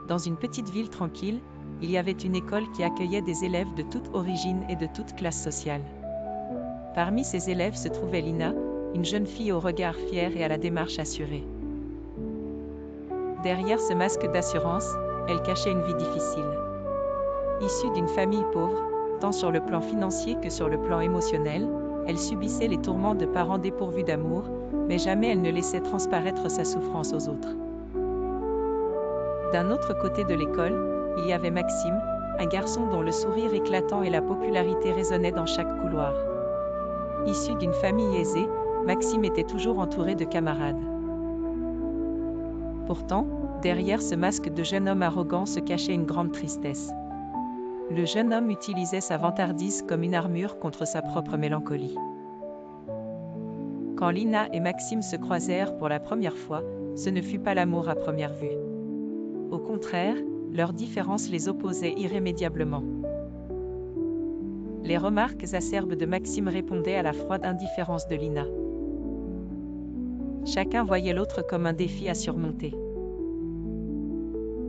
Dans une petite ville tranquille, il y avait une école qui accueillait des élèves de toute origine et de toute classe sociale. Parmi ces élèves se trouvait Lina, une jeune fille au regard fier et à la démarche assurée. Derrière ce masque d'assurance, elle cachait une vie difficile. Issue d'une famille pauvre, tant sur le plan financier que sur le plan émotionnel, elle subissait les tourments de parents dépourvus d'amour, mais jamais elle ne laissait transparaître sa souffrance aux autres. D'un autre côté de l'école, il y avait Maxime, un garçon dont le sourire éclatant et la popularité résonnaient dans chaque couloir. Issu d'une famille aisée, Maxime était toujours entouré de camarades. Pourtant, derrière ce masque de jeune homme arrogant se cachait une grande tristesse. Le jeune homme utilisait sa vantardise comme une armure contre sa propre mélancolie. Quand Lina et Maxime se croisèrent pour la première fois, ce ne fut pas l'amour à première vue. Au contraire, leurs différences les opposaient irrémédiablement. Les remarques acerbes de Maxime répondaient à la froide indifférence de Lina. Chacun voyait l'autre comme un défi à surmonter.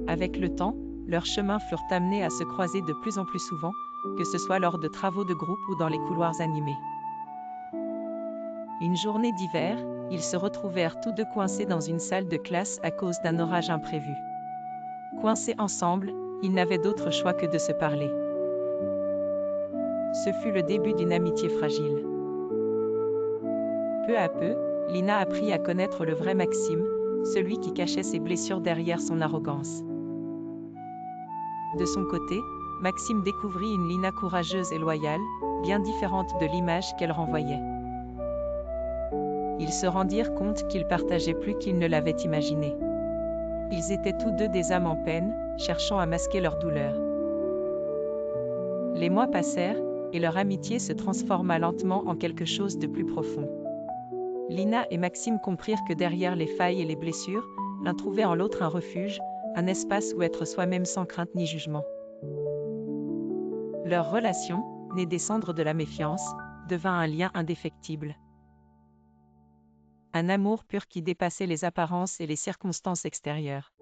Avec le temps, leurs chemins furent amenés à se croiser de plus en plus souvent, que ce soit lors de travaux de groupe ou dans les couloirs animés. Une journée d'hiver, ils se retrouvèrent tous deux coincés dans une salle de classe à cause d'un orage imprévu. Coincés ensemble, ils n'avaient d'autre choix que de se parler. Ce fut le début d'une amitié fragile. Peu à peu, Lina apprit à connaître le vrai Maxime, celui qui cachait ses blessures derrière son arrogance. De son côté, Maxime découvrit une Lina courageuse et loyale, bien différente de l'image qu'elle renvoyait. Ils se rendirent compte qu'ils partageaient plus qu'ils ne l'avaient imaginé. Ils étaient tous deux des âmes en peine, cherchant à masquer leur douleur. Les mois passèrent, et leur amitié se transforma lentement en quelque chose de plus profond. Lina et Maxime comprirent que derrière les failles et les blessures, l'un trouvait en l'autre un refuge, un espace où être soi-même sans crainte ni jugement. Leur relation, née des cendres de la méfiance, devint un lien indéfectible. Un amour pur qui dépassait les apparences et les circonstances extérieures.